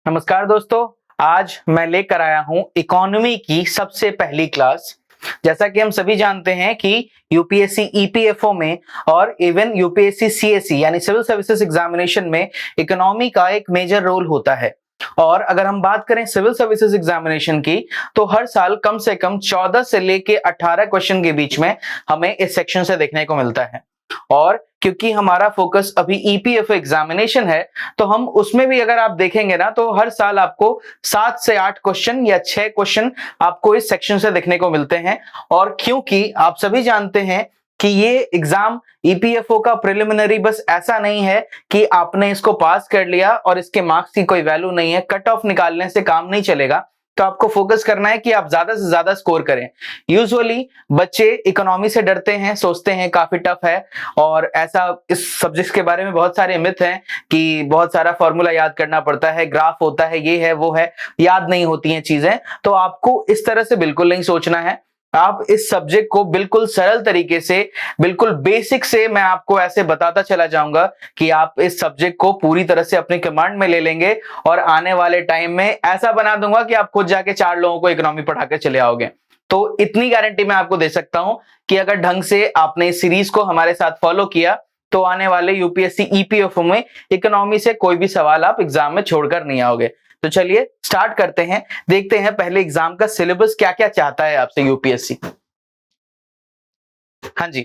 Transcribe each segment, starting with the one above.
नमस्कार दोस्तों, आज मैं लेकर आया हूं इकोनॉमी की सबसे पहली क्लास। जैसा कि हम सभी जानते हैं कि यूपीएससी ईपीएफओ में और इवन यूपीएससी सीएसई यानी सिविल सर्विसेज एग्जामिनेशन में इकोनॉमी का एक मेजर रोल होता है। और अगर हम बात करें सिविल सर्विसेज एग्जामिनेशन की, तो हर साल कम से कम 14 से लेके 18 क्वेश्चन के बीच में हमें इस सेक्शन से देखने को मिलता है। और क्योंकि हमारा फोकस अभी ईपीएफओ एग्जामिनेशन है, तो हम उसमें भी अगर आप देखेंगे ना, तो हर साल आपको 7 से 8 क्वेश्चन या 6 क्वेश्चन आपको इस सेक्शन से देखने को मिलते हैं। और क्योंकि आप सभी जानते हैं कि ये एग्जाम ईपीएफओ का प्रिलिमिनरी बस ऐसा नहीं है कि आपने इसको पास कर लिया और इसके मार्क्स की कोई वैल्यू नहीं है, कट ऑफ निकालने से काम नहीं चलेगा। तो आपको फोकस करना है कि आप ज्यादा से ज्यादा स्कोर करें। यूजुअली बच्चे इकोनॉमी से डरते हैं, सोचते हैं काफी टफ है, और ऐसा इस सब्जेक्ट के बारे में बहुत सारे मिथ हैं कि बहुत सारा फॉर्मूला याद करना पड़ता है, ग्राफ होता है, ये है वो है, याद नहीं होती हैं चीजें। तो आपको इस तरह से बिल्कुल नहीं सोचना है। आप इस सब्जेक्ट को बिल्कुल सरल तरीके से, बिल्कुल बेसिक से मैं आपको ऐसे बताता चला जाऊंगा कि आप इस सब्जेक्ट को पूरी तरह से अपनी कमांड में ले लेंगे, और आने वाले टाइम में ऐसा बना दूंगा कि आप खुद जाके 4 लोगों को इकोनॉमी पढ़ा के चले आओगे। तो इतनी गारंटी मैं आपको दे सकता हूं कि अगर ढंग से आपने इस सीरीज को हमारे साथ फॉलो किया, तो आने वाले यूपीएससी ईपीएफओ में इकोनॉमी से कोई भी सवाल आप एग्जाम में छोड़कर नहीं आओगे। तो चलिए स्टार्ट करते हैं, देखते हैं पहले एग्जाम का सिलेबस क्या क्या चाहता है आपसे यूपीएससी। हाँ जी,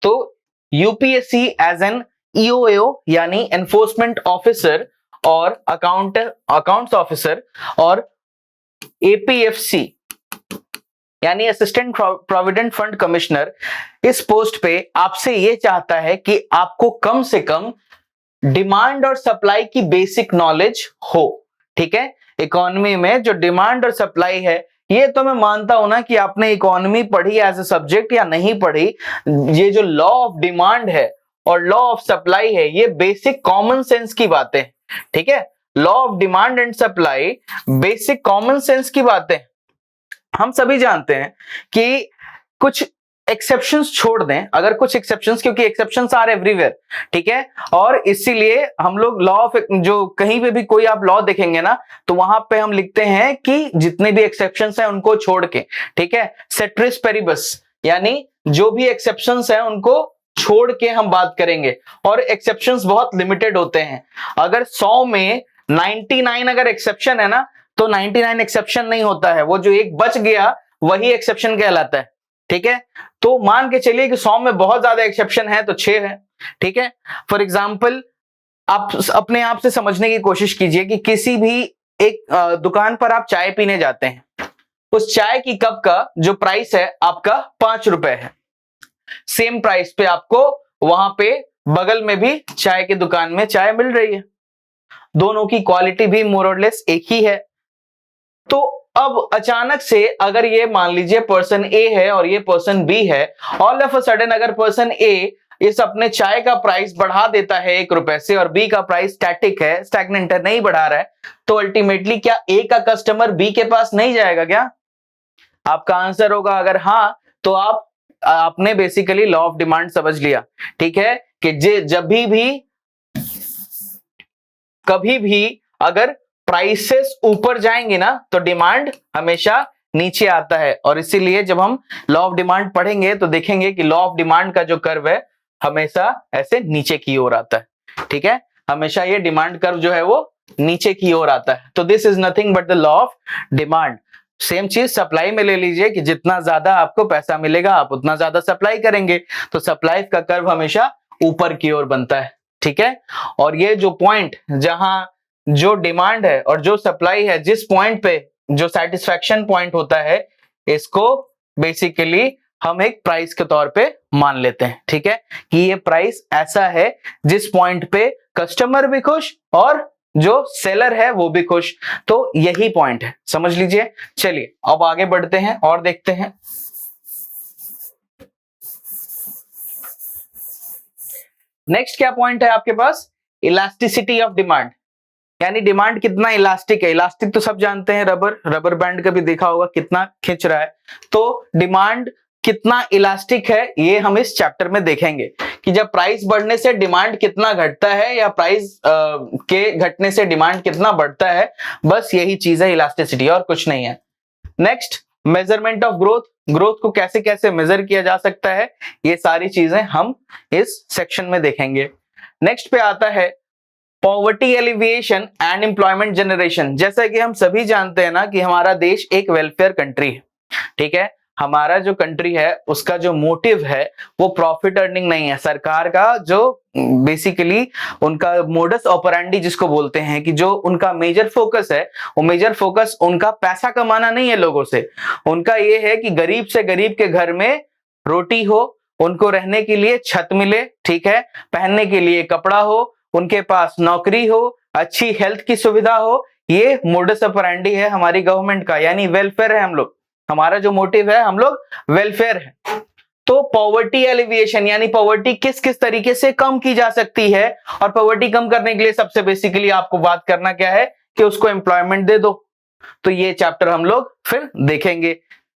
तो यूपीएससी एज एन ईओएओ यानी एनफोर्समेंट ऑफिसर और अकाउंट्स ऑफिसर, और एपीएफसी यानी असिस्टेंट प्रोविडेंट फंड कमिश्नर, इस पोस्ट पे आपसे ये चाहता है कि आपको कम से कम डिमांड और सप्लाई की बेसिक नॉलेज हो। ठीक है, इकोनॉमी में जो डिमांड और सप्लाई है, ये तो मैं मानता हूं ना कि आपने इकोनॉमी पढ़ी एज ए सब्जेक्ट या नहीं पढ़ी, ये जो लॉ ऑफ डिमांड है और लॉ ऑफ सप्लाई है, ये बेसिक कॉमन सेंस की बातें। ठीक है, law of demand and supply basic common sense की बातें। हम सभी जानते हैं कि कुछ एक्सेप्शंस छोड़ दें, अगर कुछ एक्सेप्शंस, क्योंकि एक्सेप्शंस आर एवरीवेयर। ठीक है, और इसीलिए हम लोग लॉ ऑफ, जो कहीं पे भी कोई आप लॉ देखेंगे ना, तो वहां पे हम लिखते हैं कि जितने भी एक्सेप्शंस हैं उनको छोड़ के, ठीक है, सेट्रिस पेरिबस, यानी जो भी एक्सेप्शंस हैं उनको छोड़ के हम बात करेंगे। और एक्सेप्शंस बहुत लिमिटेड होते हैं। अगर 100 में 99 अगर एक्सेप्शन है ना, तो 99 एक्सेप्शन नहीं होता है, वो जो एक बच गया वही एक्सेप्शन कहलाता है। ठीक है, तो मान के चलिए कि 100 में बहुत ज्यादा एक्सेप्शन है तो 6 है। ठीक है, फॉर एग्जाम्पल आप अपने आप से समझने की कोशिश कीजिए कि किसी भी एक दुकान पर आप चाय पीने जाते हैं, उस चाय की कप का जो प्राइस है आपका 5 रुपए है। सेम प्राइस पे आपको वहां पे बगल में भी चाय की दुकान में चाय मिल रही है, दोनों की क्वालिटी भी मोर और लेस एक ही है। तो अब अचानक से अगर ये मान लीजिए पर्सन ए है और ये पर्सन बी है, ऑल ऑफ अ सडन अगर पर्सन ए इस अपने चाय का प्राइस बढ़ा देता है 1 रुपए से, और बी का प्राइस स्टैटिक है, स्टैग्नेंट है, नहीं बढ़ा रहा है, तो अल्टीमेटली क्या ए का कस्टमर बी के पास नहीं जाएगा क्या? आपका आंसर होगा अगर हाँ, तो आपने बेसिकली लॉ ऑफ डिमांड समझ लिया। ठीक है, कि जब भी कभी भी अगर प्राइसेस ऊपर जाएंगे ना, तो डिमांड हमेशा नीचे आता है। और इसीलिए जब हम लॉ ऑफ डिमांड पढ़ेंगे तो देखेंगे कि लॉ ऑफ डिमांड का जो कर्व है हमेशा ऐसे नीचे की ओर आता है। ठीक है, हमेशा ये डिमांड कर्व जो है वो नीचे की ओर आता है। तो this is nothing but the law of demand. Same चीज सप्लाई में ले लीजिए कि जितना ज्यादा आपको पैसा मिलेगा आप उतना ज्यादा सप्लाई करेंगे, तो सप्लाई का कर्व हमेशा ऊपर की ओर बनता है। ठीक है, और ये जो पॉइंट जहां जो डिमांड है और जो सप्लाई है, जिस पॉइंट पे जो सेटिस्फैक्शन पॉइंट होता है, इसको बेसिकली हम एक प्राइस के तौर पे मान लेते हैं। ठीक है, कि ये प्राइस ऐसा है जिस पॉइंट पे कस्टमर भी खुश और जो सेलर है वो भी खुश। तो यही पॉइंट है, समझ लीजिए। चलिए अब आगे बढ़ते हैं और देखते हैं। नेक्स्ट क्या पॉइंट है आपके पास? इलास्टिसिटी ऑफ डिमांड, यानी डिमांड कितना इलास्टिक है। इलास्टिक तो सब जानते हैं, रबर बैंड का भी देखा होगा कितना खींच रहा है। तो डिमांड कितना इलास्टिक है ये हम इस चैप्टर में देखेंगे कि जब प्राइस बढ़ने से डिमांड कितना घटता है या प्राइस के घटने से डिमांड कितना बढ़ता है, बस यही चीज है इलास्टिसिटी और कुछ नहीं है। Next, measurement of growth, growth को कैसे कैसे मेजर किया जा सकता है, ये सारी चीजें हम इस सेक्शन में देखेंगे। नेक्स्ट पे आता है poverty alleviation and employment generation. जैसा कि हम सभी जानते हैं ना कि हमारा देश एक वेलफेयर कंट्री है, ठीक है। हमारा जो कंट्री है उसका जो मोटिव है वो प्रॉफिट अर्निंग नहीं है। सरकार का जो बेसिकली उनका मोडस ऑपरेंडी जिसको बोलते हैं कि जो उनका मेजर फोकस है, वो मेजर फोकस उनका पैसा कमाना नहीं है लोगों से। उनका ये है कि गरीब से गरीब के घर में रोटी हो, उनको रहने के लिए छत मिले, ठीक है, पहनने के लिए कपड़ा हो, उनके पास नौकरी हो, अच्छी हेल्थ की सुविधा हो। ये मोडस ऑपरेंडी है हमारी गवर्नमेंट का, यानी वेलफेयर है। हम लोग, हमारा जो मोटिव है, हम लोग वेलफेयर है। तो पॉवर्टी एलिविएशन यानी पॉवर्टी किस किस तरीके से कम की जा सकती है, और पॉवर्टी कम करने के लिए सबसे बेसिकली आपको बात करना क्या है कि उसको एम्प्लॉयमेंट दे दो। तो ये चैप्टर हम लोग फिर देखेंगे,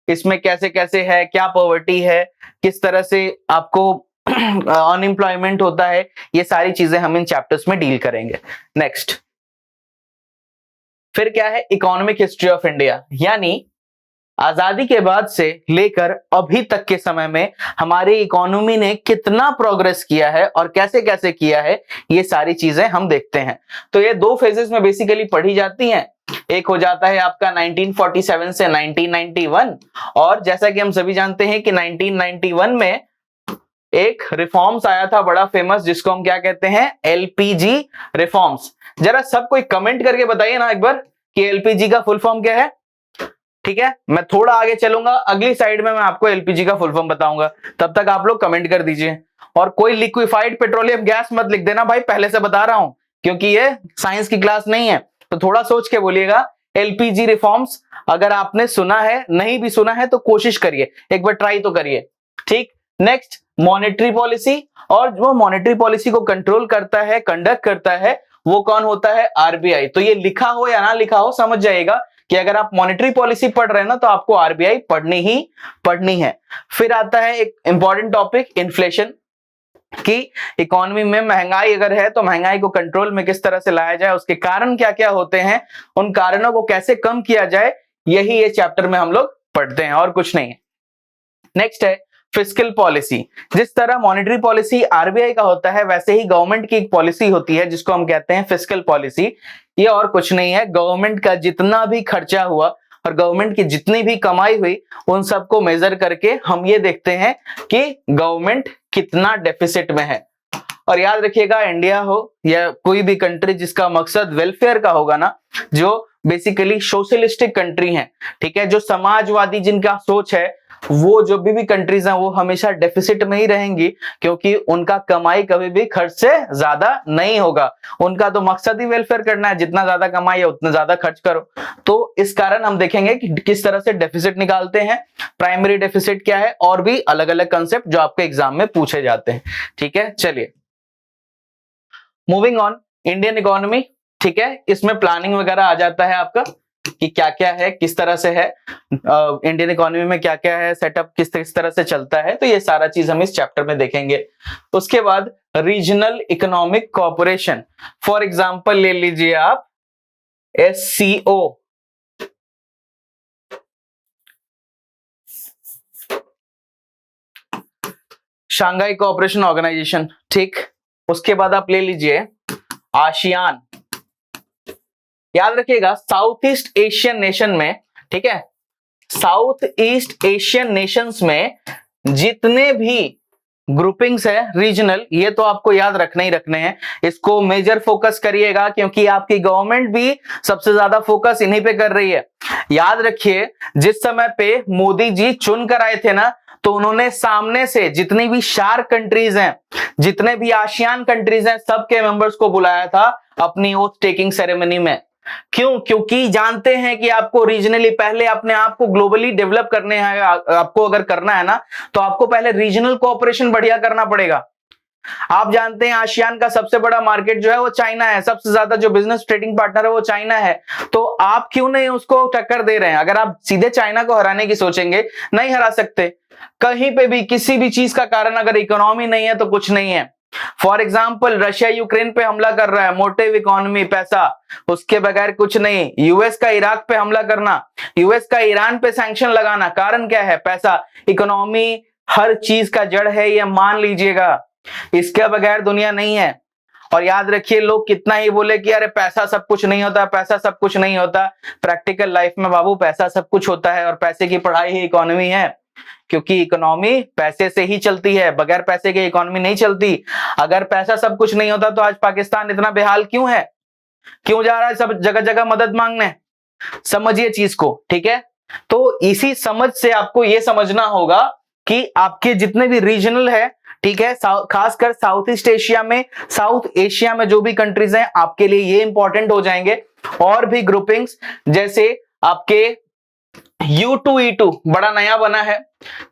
इसमें कैसे कैसे है, क्या पॉवर्टी है, किस तरह से आपको अनएम्प्लॉयमेंट होता है, ये सारी चीजें हम इन चैप्टर्स में डील करेंगे। नेक्स्ट फिर क्या है, इकोनॉमिक हिस्ट्री ऑफ इंडिया, यानी आजादी के बाद से लेकर अभी तक के समय में हमारी इकोनॉमी ने कितना प्रोग्रेस किया है और कैसे कैसे किया है, ये सारी चीजें हम देखते हैं। तो ये दो फेजेस में बेसिकली पढ़ी जाती हैं। एक हो जाता है आपका 1947 से 1991, और जैसा कि हम सभी जानते हैं कि 1991 में एक रिफॉर्म्स आया था बड़ा फेमस, जिसको हम क्या कहते हैं, एलपीजी रिफॉर्म्स। जरा सब कोई कमेंट करके बताइए ना एक बार कि एलपीजी का फुल फॉर्म क्या है। ठीक है, मैं थोड़ा आगे चलूंगा, अगली साइड में मैं आपको एलपीजी का फुल फॉर्म बताऊंगा, तब तक आप लोग कमेंट कर दीजिए। और कोई लिक्विफाइड पेट्रोलियम गैस मत लिख देना भाई, पहले से बता रहा हूं, क्योंकि ये साइंस की क्लास नहीं है, तो थोड़ा सोच के बोलिएगा। एलपीजी रिफॉर्म्स अगर आपने सुना है, नहीं भी सुना है तो कोशिश करिए, एक बार ट्राई तो करिए, ठीक। नेक्स्ट, मॉनेटरी पॉलिसी, और जो मॉनेटरी पॉलिसी को कंट्रोल करता है, कंडक्ट करता है, वो कौन होता है, आरबीआई। तो ये लिखा हो या ना लिखा हो, समझ जाएगा कि अगर आप मॉनेटरी पॉलिसी पढ़ रहे हैं ना, तो आपको आरबीआई पढ़नी है। फिर आता है एक इंपॉर्टेंट टॉपिक, इन्फ्लेशन, कि इकोनॉमी में महंगाई अगर है तो महंगाई को कंट्रोल में किस तरह से लाया जाए, उसके कारण क्या क्या होते हैं, उन कारणों को कैसे कम किया जाए, यही ये चैप्टर में हम लोग पढ़ते हैं और कुछ नहीं है। नेक्स्ट है फिस्कल पॉलिसी। जिस तरह मॉनेटरी पॉलिसी आरबीआई का होता है, वैसे ही गवर्नमेंट की एक पॉलिसी होती है जिसको हम कहते हैं फिस्कल पॉलिसी। ये और कुछ नहीं है, गवर्नमेंट का जितना भी खर्चा हुआ और गवर्नमेंट की जितनी भी कमाई हुई, उन सबको मेजर करके हम ये देखते हैं कि गवर्नमेंट कितना डेफिसिट में है। और याद रखिएगा, इंडिया हो या कोई भी कंट्री जिसका मकसद वेलफेयर का होगा ना, जो बेसिकली सोशलिस्टिक कंट्री है, ठीक है, जो समाजवादी जिनका सोच है, वो जो भी कंट्रीज हैं वो हमेशा डेफिसिट में ही रहेंगी, क्योंकि उनका कमाई कभी भी खर्च से ज्यादा नहीं होगा। उनका तो मकसद ही वेलफेयर करना है, जितना ज्यादा कमाई है उतना ज्यादा खर्च करो। तो इस कारण हम देखेंगे कि किस तरह से डेफिसिट निकालते हैं, प्राइमरी डेफिसिट क्या है, और भी अलग अलग कंसेप्ट जो आपके एग्जाम में पूछे जाते हैं। ठीक है, चलिए मूविंग ऑन, इंडियन इकोनॉमी, ठीक है, इसमें प्लानिंग वगैरह आ जाता है आपका कि क्या क्या है, किस तरह से है, इंडियन इकोनॉमी में क्या क्या है, सेटअप किस तरह से चलता है, तो ये सारा चीज हम इस चैप्टर में देखेंगे। उसके बाद regional economic corporation, for example ले लीजिए आप एससीओ, शांघाई कोऑपरेशन ऑर्गेनाइजेशन, ठीक। उसके बाद आप ले लीजिए आसियान। याद रखिएगा, साउथ ईस्ट एशियन नेशन में, ठीक है, साउथ ईस्ट एशियन नेशंस में जितने भी ग्रुपिंग्स है रीजनल, ये तो आपको याद रखने ही रखने हैं, इसको मेजर फोकस करिएगा, क्योंकि आपकी गवर्नमेंट भी सबसे ज्यादा फोकस इन्हीं पे कर रही है। याद रखिए, जिस समय पे मोदी जी चुन कर आए थे ना, तो उन्होंने सामने से जितनी भी शार्क कंट्रीज हैं, जितने भी आसियान कंट्रीज हैं, सबके मेंबर्स को बुलाया था अपनी ओथ टेकिंग सेरेमनी में। क्यों? क्योंकि जानते हैं कि आपको रीजनली पहले अपने आप को ग्लोबली डेवलप करने हैं, आपको अगर करना है ना, तो आपको पहले रीजनल कोऑपरेशन बढ़िया करना पड़ेगा। आप जानते हैं आसियान का सबसे बड़ा मार्केट जो है वो चाइना है, सबसे ज्यादा जो बिजनेस ट्रेडिंग पार्टनर है वो चाइना है, तो आप क्यों नहीं उसको टक्कर दे रहे हैं? अगर आप सीधे चाइना को हराने की सोचेंगे, नहीं हरा सकते। कहीं पे भी किसी भी चीज का कारण अगर इकोनॉमी नहीं है तो कुछ नहीं है। फॉर एग्जाम्पल रशिया यूक्रेन पे हमला कर रहा है, मोटिव इकोनॉमी, पैसा, उसके बगैर कुछ नहीं। यूएस का इराक पे हमला करना, यूएस का ईरान पे सैंक्शन लगाना, कारण क्या है? पैसा। इकोनॉमी हर चीज का जड़ है, ये मान लीजिएगा, इसके बगैर दुनिया नहीं है। और याद रखिए, लोग कितना ही बोले कि अरे पैसा सब कुछ नहीं होता, पैसा सब कुछ नहीं होता, प्रैक्टिकल लाइफ में बाबू पैसा सब कुछ होता है, और पैसे की पढ़ाई ही इकोनॉमी है, क्योंकि इकोनॉमी पैसे से ही चलती है, बगैर पैसे के इकोनॉमी नहीं चलती। अगर पैसा सब कुछ नहीं होता तो आज पाकिस्तान इतना बेहाल क्यों है, क्यों जा रहा है सब जगह जगह मदद मांगने? समझिए चीज को, ठीक है। तो इसी समझ से आपको यह समझना होगा कि आपके जितने भी रीजनल है, ठीक है, खासकर साउथ ईस्ट एशिया में, साउथ एशिया में जो भी कंट्रीज हैं, आपके लिए ये इंपॉर्टेंट हो जाएंगे। और भी ग्रुपिंग्स जैसे आपके U2E2 बड़ा नया बना है,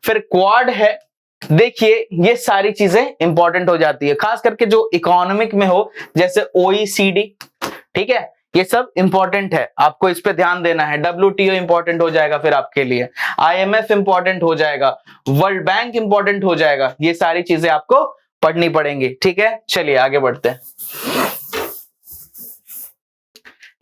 फिर क्वाड है। देखिए ये सारी चीजें इंपॉर्टेंट हो जाती है, खास करके जो इकोनॉमिक में हो, जैसे OECD, ठीक है, ये सब इंपॉर्टेंट है, आपको इस पे ध्यान देना है। WTO इंपॉर्टेंट हो जाएगा फिर आपके लिए, IMF इंपॉर्टेंट हो जाएगा, वर्ल्ड बैंक इंपॉर्टेंट हो जाएगा, ये सारी चीजें आपको पढ़नी पड़ेंगी, ठीक है। चलिए आगे बढ़ते हैं।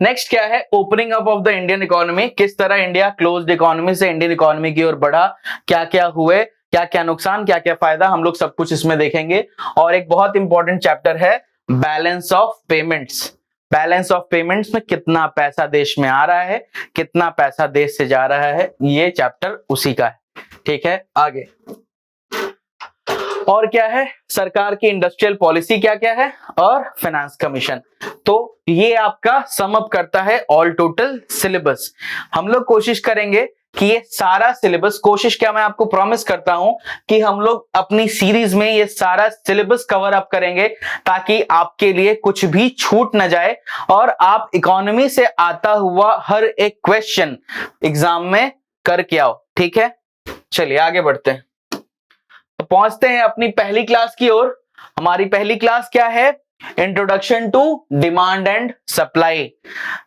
नेक्स्ट क्या है? Opening up of the Indian economy. किस तरह इंडिया क्लोज्ड इकोनॉमी से इंडियन इकोनॉमी की ओर बढ़ा, क्या क्या हुए, क्या क्या नुकसान, क्या क्या फायदा, हम लोग सब कुछ इसमें देखेंगे। और एक बहुत इंपॉर्टेंट चैप्टर है balance of payments. Balance of payments में कितना पैसा देश में आ रहा है, कितना पैसा देश से जा रहा है, ये चैप्टर उसी का है, ठीक है। आगे और क्या है? सरकार की इंडस्ट्रियल पॉलिसी क्या क्या है, और फाइनेंस कमीशन। तो ये आपका सम अप करता है ऑल टोटल सिलेबस। हम लोग कोशिश करेंगे कि ये सारा सिलेबस, कोशिश क्या, मैं आपको प्रॉमिस करता हूं कि हम लोग अपनी सीरीज में ये सारा सिलेबस कवर अप करेंगे, ताकि आपके लिए कुछ भी छूट न जाए और आप इकोनॉमी से आता हुआ हर एक क्वेश्चन एग्जाम में करके आओ, ठीक है। चलिए आगे बढ़ते हैं, तो पहुंचते हैं अपनी पहली क्लास की ओर। हमारी पहली क्लास क्या है? Introduction to demand and supply.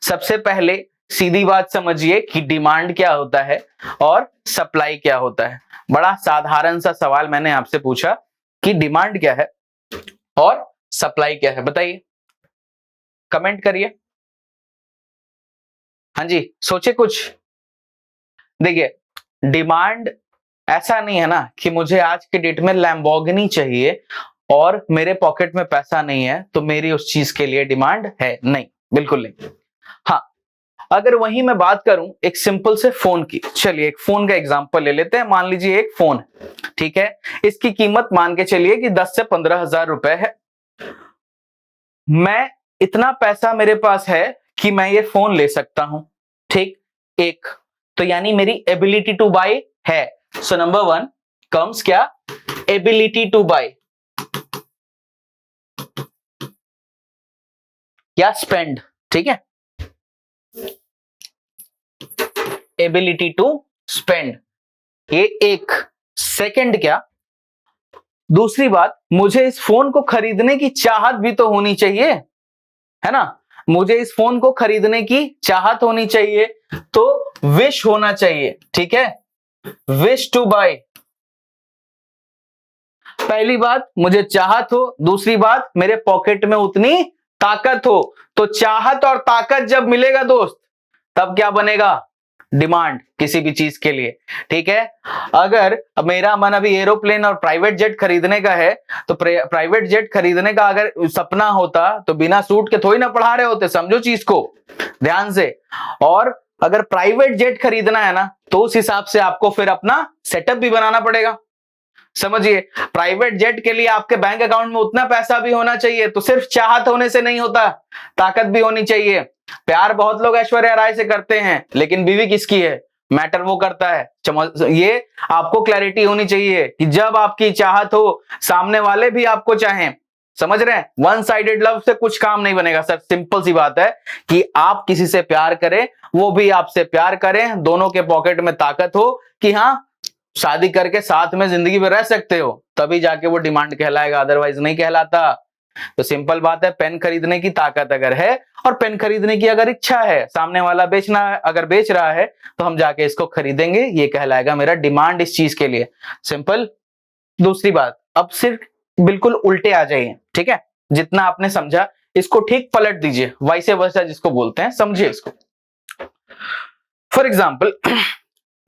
सबसे पहले सीधी बात समझिए कि डिमांड क्या होता है और सप्लाई क्या होता है। बड़ा साधारण सा सवाल मैंने आपसे पूछा कि डिमांड क्या है और सप्लाई क्या है, बताइए, कमेंट करिए। हाँ जी, सोचे कुछ। देखिए, डिमांड ऐसा नहीं है ना कि मुझे आज के डेट में लैम्बोर्गिनी चाहिए और मेरे पॉकेट में पैसा नहीं है तो मेरी उस चीज के लिए डिमांड है, नहीं, बिल्कुल नहीं। हाँ, अगर वही मैं बात करूं एक सिंपल से फोन की, चलिए एक फोन का एग्जांपल ले लेते हैं। मान लीजिए एक फोन है, ठीक है, इसकी कीमत मान के चलिए कि 10 से 15 हजार रुपए है। मैं इतना पैसा मेरे पास है कि मैं ये फोन ले सकता हूं, ठीक, एक तो यानी मेरी एबिलिटी टू बाय है। सो नंबर 1 कम्स क्या? एबिलिटी टू बाय या स्पेंड, ठीक है, एबिलिटी टू स्पेंड, ये एक। सेकंड क्या? दूसरी बात, मुझे इस फोन को खरीदने की चाहत भी तो होनी चाहिए, है ना, मुझे इस फोन को खरीदने की चाहत होनी चाहिए, तो विश होना चाहिए, ठीक है, विश टू बाय। पहली बात मुझे चाहत हो, दूसरी बात मेरे पॉकेट में उतनी ताकत हो। तो चाहत और ताकत जब मिलेगा दोस्त, तब क्या बनेगा? डिमांड किसी भी चीज के लिए, ठीक है। अगर मेरा मन अभी एरोप्लेन और प्राइवेट जेट खरीदने का है, तो प्राइवेट जेट खरीदने का अगर सपना होता तो बिना सूट के थोड़ी ना पढ़ा रहे होते, समझो चीज को ध्यान से। और अगर प्राइवेट जेट खरीदना है ना, तो उस हिसाब से आपको फिर अपना सेटअप भी बनाना पड़ेगा, समझिए। प्राइवेट जेट के लिए आपके बैंक अकाउंट में उतना पैसा भी होना चाहिए, तो सिर्फ चाहत होने से नहीं होता, ताकत भी होनी चाहिए। प्यार बहुत लोग ऐश्वर्या राय से करते हैं, लेकिन बीवी किसकी है, मैटर वो करता है। ये आपको क्लैरिटी होनी चाहिए कि जब आपकी चाहत हो, सामने वाले भी आपको चाहें, समझ रहे हैं। वन साइडेड लव से कुछ काम नहीं बनेगा सर, सिंपल सी बात है कि आप किसी से प्यार करें, वो भी आपसे प्यार करें, दोनों के पॉकेट में ताकत हो कि हाँ शादी करके साथ में जिंदगी में रह सकते हो, तभी जाके वो डिमांड कहलाएगा, अदरवाइज नहीं कहलाता। तो सिंपल बात है, पेन खरीदने की ताकत अगर है और पेन खरीदने की अगर इच्छा है, सामने वाला अगर बेच रहा है तो हम जाके इसको खरीदेंगे, ये कहलाएगा मेरा डिमांड इस चीज के लिए। सिंपल। दूसरी बात, अब सिर्फ बिल्कुल उल्टे आ जाइए, ठीक है, जितना आपने समझा इसको ठीक पलट दीजिए, वाइसे वर्सा जिसको बोलते हैं, समझिए इसको। फॉर एग्जाम्पल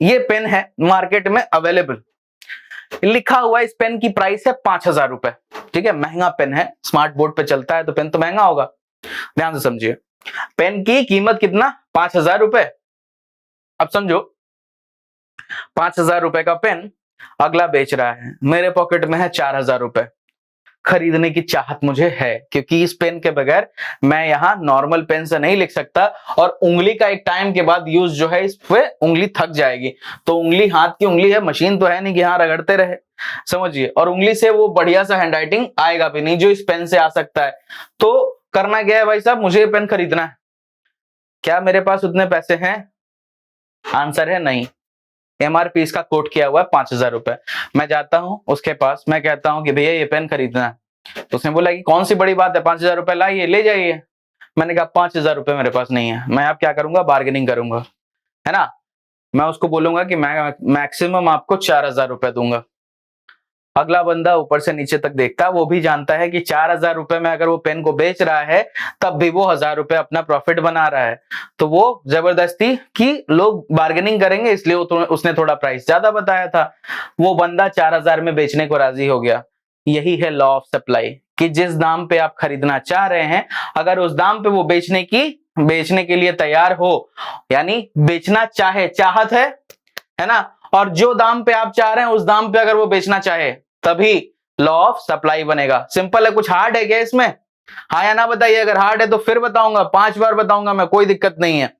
ये पेन है मार्केट में अवेलेबल, लिखा हुआ इस पेन की प्राइस है 5,000 रुपए, ठीक है, महंगा पेन है, स्मार्ट बोर्ड पे चलता है तो पेन तो महंगा होगा। ध्यान से समझिए, पेन की कीमत कितना, 5,000 रुपए। अब समझो 5,000 रुपए का पेन अगला बेच रहा है, मेरे पॉकेट में है 4,000 रुपए, खरीदने की चाहत मुझे है, क्योंकि इस पेन के बगैर मैं यहाँ नॉर्मल पेन से नहीं लिख सकता, और उंगली का एक टाइम के बाद यूज जो है इस पे उंगली थक जाएगी, तो उंगली हाथ की उंगली है, मशीन तो है नहीं कि यहाँ रगड़ते रहे, समझिए, और उंगली से वो बढ़िया सा हैंडराइटिंग आएगा भी नहीं जो इस पेन से आ सकता है। तो करना क्या है भाई साहब, मुझे ये पेन खरीदना है, क्या मेरे पास उतने पैसे हैं? आंसर है नहीं। एमआरपी इसका कोट किया हुआ है 5,000 रुपए। मैं जाता हूं उसके पास, मैं कहता हूं कि भैया ये पेन खरीदना है, तो उसने बोला कि कौन सी बड़ी बात है, 5,000 रुपए लाइए, ले जाइए। मैंने कहा 5,000 रुपए मेरे पास नहीं है, मैं अब क्या करूंगा, बार्गेनिंग करूंगा, है ना, मैं उसको बोलूंगा कि मैं मैक्सिमम आपको 4,000 रुपए दूंगा। अगला बंदा ऊपर से नीचे तक देखता, वो भी जानता है कि 4,000 रुपए में अगर वो पेन को बेच रहा है तब भी वो 1,000 रुपए अपना प्रॉफिट बना रहा है, तो वो जबरदस्ती की लोग बार्गेनिंग करेंगे, इसलिए उसने थोड़ा प्राइस ज्यादा बताया था, वो बंदा 4,000 में बेचने को राजी हो गया। यही है लॉ ऑफ सप्लाई, कि जिस दाम पे आप खरीदना चाह रहे हैं, अगर उस दाम पे वो बेचने के लिए तैयार हो, यानी बेचना चाहे, चाहत है ना, और जो दाम पे आप चाह रहे हैं उस दाम पे अगर वो बेचना चाहे, तभी लॉ ऑफ सप्लाई बनेगा। सिंपल है, कुछ हार्ड है क्या इसमें? हाँ या ना बताइए, अगर हार्ड है तो फिर बताऊंगा, 5 बार बताऊंगा मैं, कोई दिक्कत नहीं है।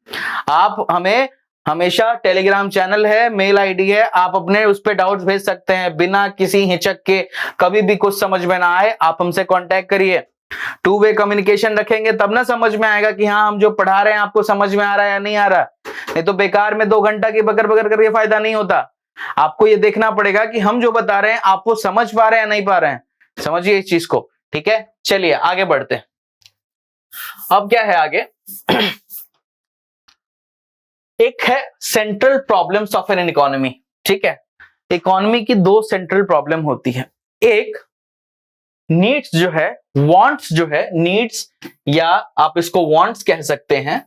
आप हमें हमेशा, टेलीग्राम चैनल है, मेल आईडी है, आप अपने उस पर डाउट्स भेज सकते हैं बिना किसी हिचक के, कभी भी कुछ समझ में ना आए आप हमसे कांटेक्ट करिए। 2 वे कम्युनिकेशन रखेंगे तब ना समझ में आएगा कि हाँ हम जो पढ़ा रहे हैं आपको समझ में आ रहा है या नहीं आ रहा, नहीं तो बेकार में 2 घंटा की बकर बकर करके फायदा नहीं होता। आपको ये देखना पड़ेगा कि हम जो बता रहे हैं आप वो समझ पा रहे हैं या नहीं पा रहे हैं, समझिए इस चीज को, ठीक है। चलिए आगे बढ़ते हैं। अब क्या है आगे एक है central problems of an economy, ठीक है, इकोनॉमी की 2 सेंट्रल प्रॉब्लम होती है, एक नीड्स जो है, वांट्स जो है, नीड्स या आप इसको वांट्स कह सकते हैं,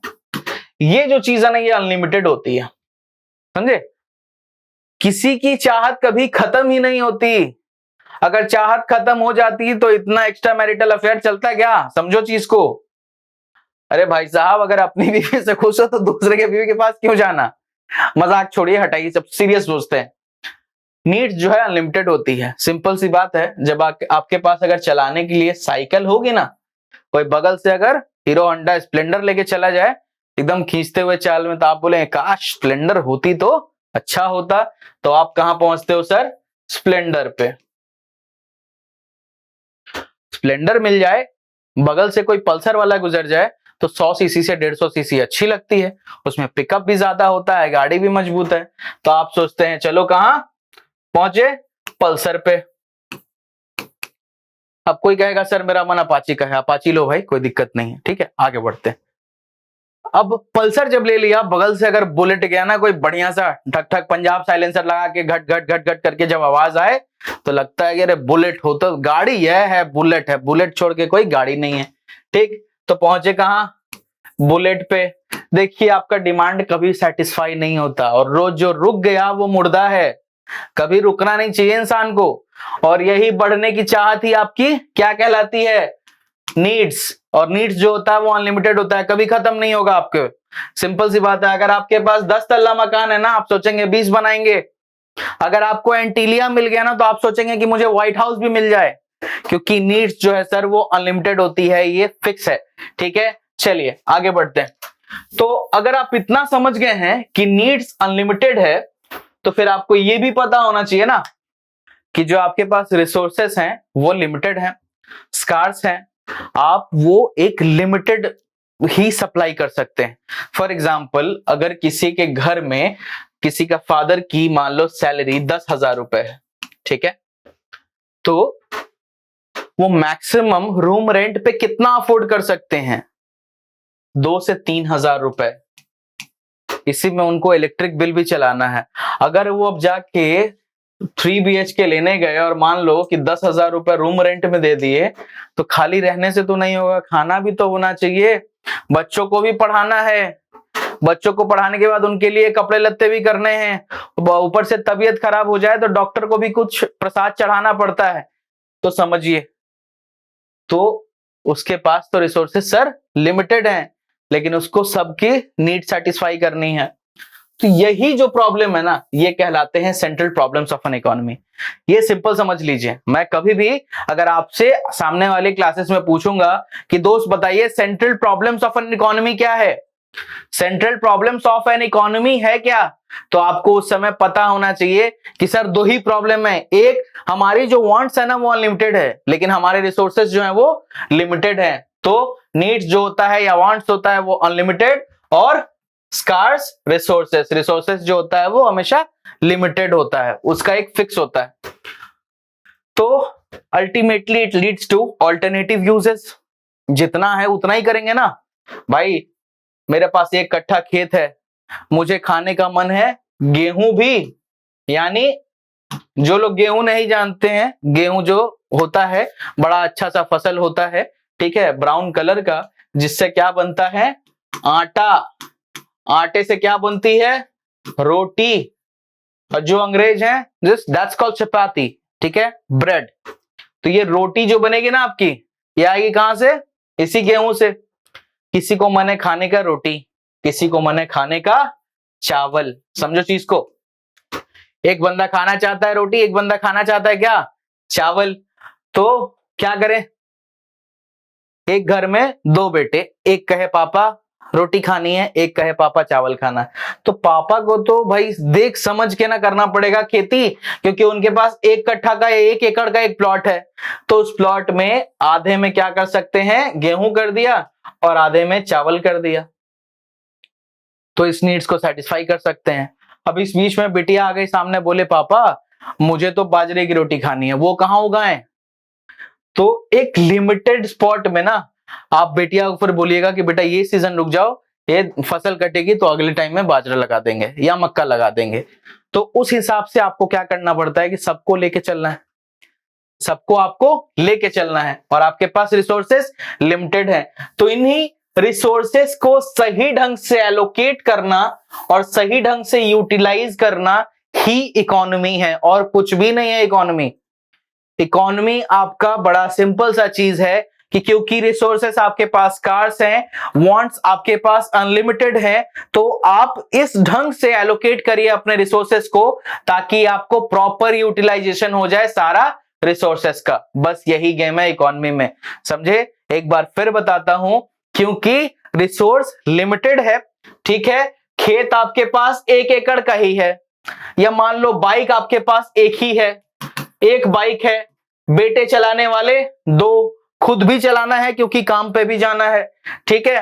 ये जो चीज है ना ये अनलिमिटेड होती है, समझे, किसी की चाहत कभी खत्म ही नहीं होती, अगर चाहत खत्म हो जाती तो इतना एक्स्ट्रा मैरिटल अफेयर चलता क्या, समझो चीज को। अरे भाई साहब, अगर अपनी बीवी से खुश हो तो दूसरे के बीवी के पास क्यों जाना, मजाक छोड़िए, हटाइए, सब सीरियस सोचते हैं। नीड्स जो है अनलिमिटेड होती है, सिंपल सी बात है, जब आपके पास अगर चलाने के लिए साइकिल होगी ना, कोई बगल से अगर हीरो होंडा स्प्लेंडर लेके चला जाए एकदम खींचते हुए चाल में, तो आप बोले काश स्प्लेंडर होती तो अच्छा होता, तो आप कहां पहुंचते हो सर, स्प्लेंडर पे। स्प्लेंडर मिल जाए, बगल से कोई पल्सर वाला गुजर जाए तो 100 सीसी से 150 सीसी अच्छी लगती है, उसमें पिकअप भी ज्यादा होता है, गाड़ी भी मजबूत है, तो आप सोचते हैं चलो कहां पहुंचे, पल्सर पे। अब कोई कहेगा सर मेरा मन अपाची का है, अपाची लो भाई, कोई दिक्कत नहीं है, ठीक है, आगे बढ़ते हैं। अब पल्सर जब ले लिया, बगल से अगर बुलेट गया ना, कोई बढ़िया सा ठक ठक पंजाब साइलेंसर लगा के घट घट घट घट करके जब आवाज आए तो लगता है कि अरे बुलेट हो, तो गाड़ी यह है, बुलेट है, बुलेट छोड़ के कोई गाड़ी नहीं है, ठीक, तो पहुंचे कहां, बुलेट पे। देखिए आपका डिमांड कभी सेटिस्फाई नहीं होता, और रोज जो रुक गया वो मुर्दा है, कभी रुकना नहीं चाहिए इंसान को, और यही बढ़ने की चाहत ही आपकी क्या कहलाती है, नीड्स। और नीड्स जो होता है वो अनलिमिटेड होता है, कभी खत्म नहीं होगा आपके। सिंपल सी बात है, अगर आपके पास 10 तल्ला मकान है ना, आप सोचेंगे 20 बनाएंगे, अगर आपको एंटीलिया मिल गया ना तो आप सोचेंगे कि मुझे व्हाइट हाउस भी मिल जाए, क्योंकि नीड्स जो है सर वो अनलिमिटेड होती है, ये फिक्स है, ठीक है। चलिए आगे बढ़ते हैं। तो अगर आप इतना समझ गए हैं कि नीड्स अनलिमिटेड है, तो फिर आपको ये भी पता होना चाहिए ना कि जो आपके पास रिसोर्सेस हैं वो लिमिटेड हैं, स्कार्स हैं, आप वो एक लिमिटेड ही सप्लाई कर सकते हैं। फॉर एग्जाम्पल, अगर किसी के घर में किसी का फादर की मान लो सैलरी 10,000 रुपए है, ठीक है, तो वो मैक्सिमम रूम रेंट पे कितना अफोर्ड कर सकते हैं? 2 से 3,000 रुपए। इसी में उनको इलेक्ट्रिक बिल भी चलाना है। अगर वो अब जाके 3 BHK लेने गए और मान लो कि 10,000 रुपए रूम रेंट में दे दिए, तो खाली रहने से तो नहीं होगा, खाना भी तो होना चाहिए, बच्चों को भी पढ़ाना है, बच्चों को पढ़ाने के बाद उनके लिए कपड़े लत्ते भी करने हैं, ऊपर से तबीयत खराब हो जाए तो डॉक्टर को भी कुछ प्रसाद चढ़ाना पड़ता है। तो समझिए, तो उसके पास तो रिसोर्सेस सर लिमिटेड हैं, लेकिन उसको सबकी नीड सेटिस्फाई करनी है। तो यही जो प्रॉब्लम है ना, ये कहलाते हैं central problems of an economy. ये सिंपल समझ लीजिए। मैं कभी भी अगर आपसे सामने वाली क्लासेस में पूछूंगा कि दोस्त बताइए central problems of an economy क्या है, central problems of an economy है क्या, तो आपको उस समय पता होना चाहिए कि सर 2 ही प्रॉब्लम है। एक, हमारी जो वांट्स है ना वो अनलिमिटेड है, लेकिन हमारे रिसोर्सेज जो है वो लिमिटेड है। तो नीड्स जो होता है या वांट्स होता है वो अनलिमिटेड, और स्कार्स रिसोर्सेस, रिसोर्सेस जो होता है वो हमेशा लिमिटेड होता है, उसका एक फिक्स होता है। तो ultimately it leads two alternative uses. जितना है उतना ही करेंगे ना भाई। मेरे पास 1 कट्ठा खेत है, मुझे खाने का मन है गेहूं भी, यानी जो लोग गेहूं नहीं जानते हैं, गेहूं जो होता है बड़ा अच्छा सा फसल होता है, ठीक है, ब्राउन कलर का, जिससे क्या बनता है, आटा। आटे से क्या बनती है, रोटी। और जो अंग्रेज हैं दैट्स कॉल्ड चपाती, ठीक है, ब्रेड। तो ये रोटी जो बनेगी ना आपकी, ये आएगी कहां से, इसी गेहूं से। किसी को मन है खाने का रोटी, किसी को मन है खाने का चावल। समझो चीज को, एक बंदा खाना चाहता है रोटी, एक बंदा खाना चाहता है क्या, चावल। तो क्या करें, एक घर में 2 बेटे, एक कहे पापा रोटी खानी है, एक कहे पापा चावल खाना है। तो पापा को तो भाई देख समझ के ना करना पड़ेगा खेती, क्योंकि उनके पास 1 कट्ठा का 1 एकड़ का एक प्लॉट है। तो उस प्लॉट में आधे में क्या कर सकते हैं, गेहूं कर दिया, और आधे में चावल कर दिया, तो इस नीड्स को सेटिस्फाई कर सकते हैं। अब इस बीच में बिटिया आ गई सामने, बोले पापा मुझे तो बाजरे की रोटी खानी है, वो कहां उगाएं। तो एक लिमिटेड स्पॉट में ना आप बेटिया ऊपर बोलिएगा कि बेटा ये सीजन रुक जाओ, ये फसल कटेगी तो अगले टाइम में बाजरा लगा देंगे या मक्का लगा देंगे। तो उस हिसाब से आपको क्या करना पड़ता है कि सबको लेके चलना है, सबको आपको लेके चलना है, और आपके पास रिसोर्सेस लिमिटेड है। तो इन्हीं रिसोर्सेस को सही ढंग से एलोकेट करना और सही ढंग से यूटिलाइज करना ही इकोनॉमी है, और कुछ भी नहीं है इकोनॉमी। इकोनॉमी आपका बड़ा सिंपल सा चीज है कि क्योंकि रिसोर्सेस आपके पास स्कार्स हैं, वांट्स आपके पास अनलिमिटेड है, तो आप इस ढंग से एलोकेट करिए अपने रिसोर्सेस को, ताकि आपको प्रॉपर यूटिलाइजेशन हो जाए सारा रिसोर्सेस का। बस यही गेम है इकोनॉमी में, समझे। एक बार फिर बताता हूं, क्योंकि रिसोर्स लिमिटेड है, ठीक है, खेत आपके पास 1 एकड़ का ही है, या मान लो बाइक आपके पास एक ही है, एक बाइक है, बेटे चलाने वाले 2, खुद भी चलाना है क्योंकि काम पे भी जाना है, ठीक है।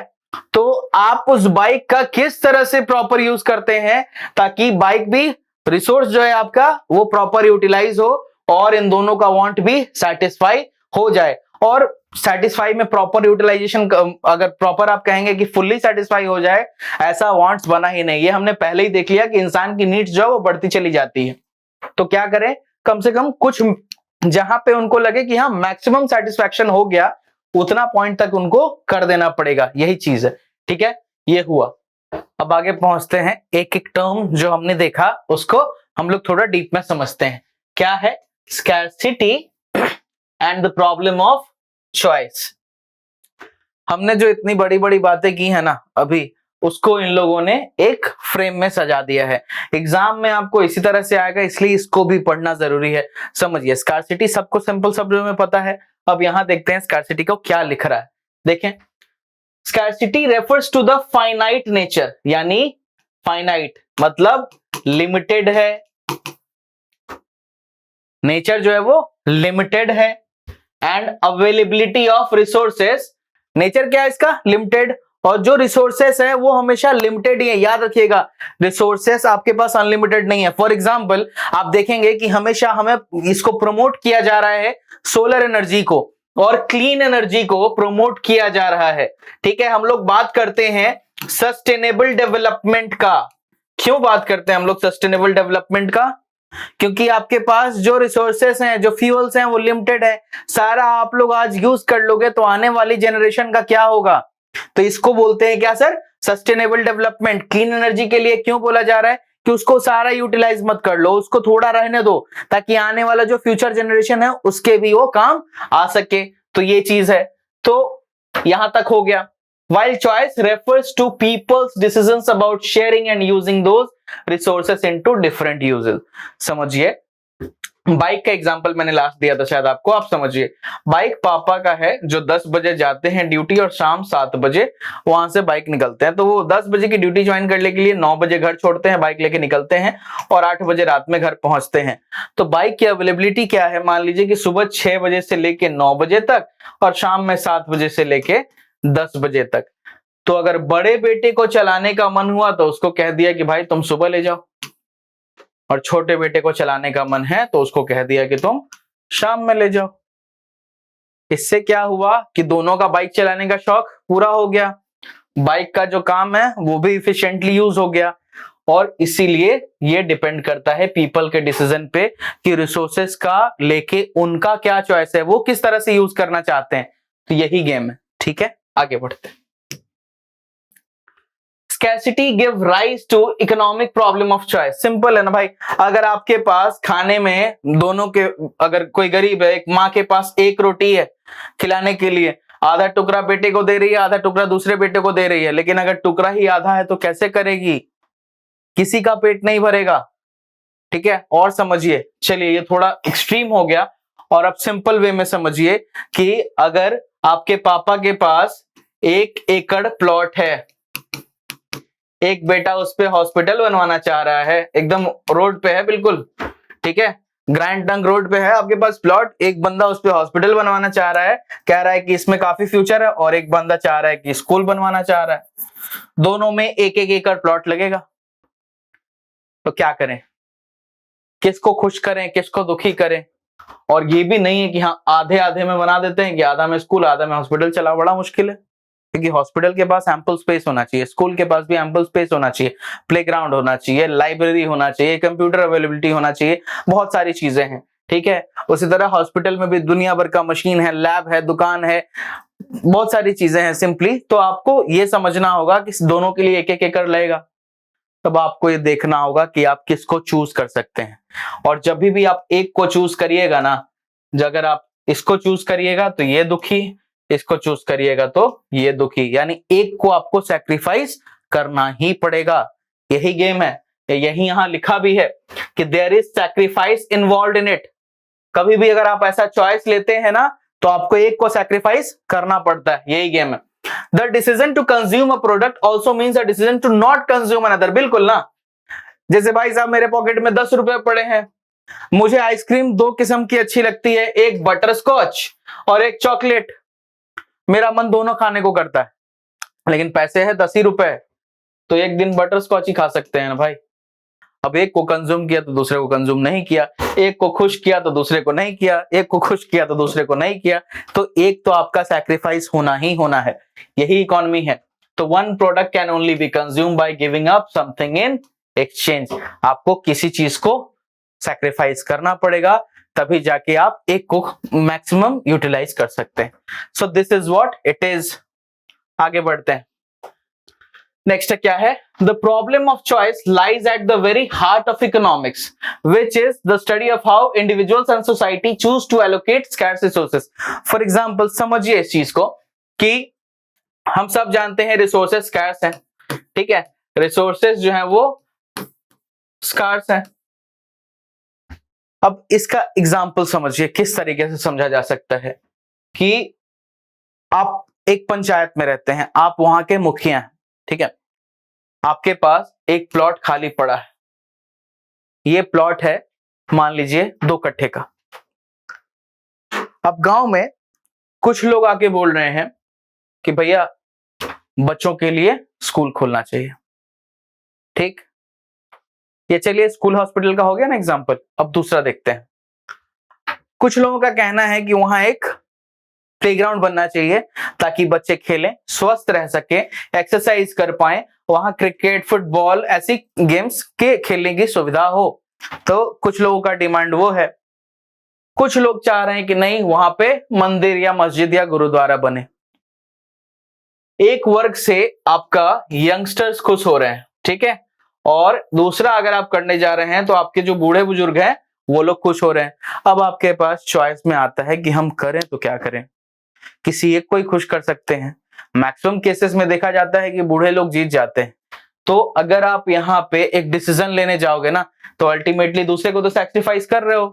तो आप उस बाइक का किस तरह से प्रॉपर यूज करते हैं, ताकि बाइक भी रिसोर्स जो है आपका वो प्रॉपर यूटिलाइज हो, और इन दोनों का वांट भी सेटिस्फाई हो जाए। और सेटिस्फाई में प्रॉपर यूटिलाइजेशन, अगर प्रॉपर आप कहेंगे कि फुल्ली सेटिस्फाई हो जाए, ऐसा वांट्स बना ही नहीं। ये हमने पहले ही देख लिया कि इंसान की नीड्स जो है वो बढ़ती चली जाती है। तो क्या करें, कम से कम कुछ जहां पे उनको लगे कि हाँ मैक्सिमम सेटिस्फैक्शन हो गया, उतना पॉइंट तक उनको कर देना पड़ेगा, यही चीज है, ठीक है। ये हुआ। अब आगे पहुंचते हैं, एक एक टर्म जो हमने देखा उसको हम लोग थोड़ा डीप में समझते हैं। क्या है scarcity and the problem of choice. हमने जो इतनी बड़ी बड़ी बातें की है ना अभी, उसको इन लोगों ने एक फ्रेम में सजा दिया है। एग्जाम में आपको इसी तरह से आएगा, इसलिए इसको भी पढ़ना जरूरी है। समझिए, स्कार्सिटी सबको सिंपल शब्दों में पता है। अब यहां देखते हैं स्कार्सिटी को क्या लिख रहा है। देखें, scarcity refers to the finite nature, यानी फाइनाइट मतलब लिमिटेड है, नेचर जो है वो लिमिटेड है, and availability of resources, nature क्या है इसका, लिमिटेड, और जो रिसोर्सेस है वो हमेशा लिमिटेड ही है। याद रखिएगा, रिसोर्सेस आपके पास अनलिमिटेड नहीं है। फॉर एग्जांपल आप देखेंगे कि हमेशा हमें इसको प्रमोट किया जा रहा है सोलर एनर्जी को, और क्लीन एनर्जी को प्रमोट किया जा रहा है। ठीक है, हम लोग बात करते हैं सस्टेनेबल डेवलपमेंट का। क्यों बात करते हैं हम लोग सस्टेनेबल डेवलपमेंट का? क्योंकि आपके पास जो रिसोर्सेस हैं, जो फ्यूल्स हैं, वो लिमिटेड है। सारा आप लोग आज यूज कर लोगे तो आने वाली जनरेशन का क्या होगा? तो इसको बोलते हैं क्या sir? Sustainable development. Clean energy के लिए क्यों बोला जा रहा है? कि उसको सारा यूटिलाइज मत कर लो, उसको थोड़ा रहने दो, ताकि आने वाला जो फ्यूचर जनरेशन है उसके भी वो काम आ सके। तो ये चीज है। तो यहां तक हो गया। While choice refers to people's decisions about sharing and using those resources into different uses. समझिए, बाइक का एग्जांपल मैंने लास्ट दिया था शायद आपको, आप समझिए। बाइक पापा का है जो 10 बजे जाते हैं ड्यूटी और शाम 7 बजे वहां से बाइक निकलते हैं। तो वो 10 बजे की ड्यूटी ज्वाइन करने के लिए 9 बजे घर छोड़ते हैं, बाइक लेके निकलते हैं और 8 बजे रात में घर पहुंचते हैं। तो बाइक की अवेलेबिलिटी क्या है? मान लीजिए कि सुबह 6 बजे से लेके 9 बजे तक और शाम में 7 बजे से लेके 10 बजे तक। तो अगर बड़े बेटे को चलाने का मन हुआ तो उसको कह दिया कि भाई तुम सुबह ले जाओ, और छोटे बेटे को चलाने का मन है तो उसको कह दिया कि तुम शाम में ले जाओ। इससे क्या हुआ कि दोनों का बाइक चलाने का शौक पूरा हो गया, बाइक का जो काम है वो भी इफिशिएंटली यूज हो गया। और इसीलिए ये डिपेंड करता है पीपल के डिसीजन पे कि रिसोर्सेस का लेके उनका क्या चॉइस है, वो किस तरह से यूज करना चाहते हैं। तो यही गेम है। ठीक है, आगे बढ़ते हैं। Scarcity give rise to economic problem of choice. Simple है ना भाई, अगर आपके पास खाने में दोनों के, अगर कोई गरीब है, एक माँ के पास एक रोटी है खिलाने के लिए, आधा टुकड़ा बेटे को दे रही है, आधा टुकड़ा दूसरे बेटे को दे रही है, लेकिन अगर टुकड़ा ही आधा है तो कैसे करेगी? किसी का पेट नहीं भरेगा। ठीक है, और समझिए, चलिए ये थोड़ा एक्सट्रीम हो गया, और अब सिंपल वे में समझिए कि अगर आपके पापा के पास 1 एकड़ प्लॉट है, एक बेटा उस पे हॉस्पिटल बनवाना चाह रहा है, एकदम रोड पे है बिल्कुल, ठीक है, ग्रैंड टंक रोड पे है आपके पास प्लॉट, एक बंदा उस पे हॉस्पिटल बनवाना चाह रहा है, कह रहा है कि इसमें काफी फ्यूचर है, और एक बंदा चाह रहा है कि स्कूल बनवाना चाह रहा है। दोनों में 1-1 एकड़ प्लॉट लगेगा। तो क्या करें? किसको खुश करें, किसको दुखी करें? और ये भी नहीं है कि हाँ आधे आधे में बना देते हैं कि आधा में स्कूल आधा में हॉस्पिटल चला, बड़ा मुश्किल है। क्योंकि हॉस्पिटल के पास एम्पल स्पेस होना चाहिए, स्कूल के पास भी एम्पल स्पेस होना चाहिए, प्लेग्राउंड होना चाहिए, लाइब्रेरी होना चाहिए, कंप्यूटर अवेलेबिलिटी होना चाहिए, बहुत सारी चीजें हैं। ठीक है, उसी तरह हॉस्पिटल में भी दुनिया भर का मशीन है, लैब है, दुकान है, बहुत सारी चीजें हैं सिंपली। तो आपको ये समझना होगा कि दोनों के लिए 1-1 एकड़ लगेगा। तब आपको ये देखना होगा कि आप किसको चूज कर सकते हैं। और जब भी आप एक को चूज करिएगा ना, अगर आप इसको चूज करिएगा तो ये दुखी, इसको चूज करिएगा तो ये दुखी, यानी एक को आपको सैक्रिफाइस करना ही पड़ेगा। यही गेम है, यही यहां लिखा भी है कि there is sacrifice involved in it. कभी भी अगर आप ऐसा चॉइस लेते हैं ना तो आपको एक को सैक्रिफाइस करना पड़ता है, यही गेम है। The decision to consume a product also means a decision to not consume another. बिल्कुल ना, जैसे भाई साहब मेरे पॉकेट में 10 रुपए पड़े हैं, मुझे आइसक्रीम 2 किस्म की अच्छी लगती है, एक बटर स्कॉच और एक चॉकलेट, मेरा मन दोनों खाने को करता है, लेकिन पैसे है 10 ही रुपए, तो एक दिन बटर स्कॉच ही खा सकते हैं ना भाई। अब एक को कंज्यूम किया तो दूसरे को कंज्यूम नहीं किया, एक को खुश किया तो दूसरे को नहीं किया, एक को खुश किया तो दूसरे को नहीं किया, तो एक तो आपका सैक्रिफाइस होना ही होना है। यही इकोनॉमी है। तो one product can only B consume by giving up something in exchange. आपको किसी चीज को सैक्रिफाइस करना पड़ेगा, तभी जाके आप एक को मैक्सिमम यूटिलाइज कर सकते हैं। So this is what it is. आगे बढ़ते हैं। नेक्स्ट क्या है? The problem of choice lies at the very heart of economics, which is the study of how individuals and society choose to allocate scarce resources. For example समझिए इस चीज को कि हम सब जानते हैं रिसोर्सेस स्कैर्स हैं, ठीक है, रिसोर्सेस जो है वो स्कार्स हैं। अब इसका एग्जाम्पल समझिए किस तरीके से समझा जा सकता है कि आप एक पंचायत में रहते हैं, आप वहां के मुखिया हैं, ठीक है, आपके पास एक प्लॉट खाली पड़ा है, ये प्लॉट है मान लीजिए 2 कट्ठे का। अब गांव में कुछ लोग आके बोल रहे हैं कि भैया बच्चों के लिए स्कूल खोलना चाहिए, ठीक, ये चलिए स्कूल हॉस्पिटल का हो गया ना एग्जाम्पल। अब दूसरा देखते हैं। कुछ लोगों का कहना है कि वहां एक प्लेग्राउंड बनना चाहिए ताकि बच्चे खेलें, स्वस्थ रह सके, एक्सरसाइज कर पाए, वहां क्रिकेट, फुटबॉल ऐसी गेम्स के खेलने की सुविधा हो। तो कुछ लोगों का डिमांड वो है। कुछ लोग चाह रहे हैं कि नहीं, वहां पे मंदिर या मस्जिद या गुरुद्वारा बने। एक वर्ग से आपका यंगस्टर्स खुश हो रहे हैं, ठीक है, और दूसरा अगर आप करने जा रहे हैं तो आपके जो बूढ़े बुजुर्ग हैं वो लोग खुश हो रहे हैं। अब आपके पास चॉइस में आता है कि हम करें तो क्या करें। किसी एक को ही खुश कर सकते हैं। मैक्सिमम केसेस में देखा जाता है कि बूढ़े लोग जीत जाते हैं। तो अगर आप यहाँ पे एक डिसीजन लेने जाओगे ना, तो अल्टीमेटली दूसरे को तो सैक्रिफाइस कर रहे हो।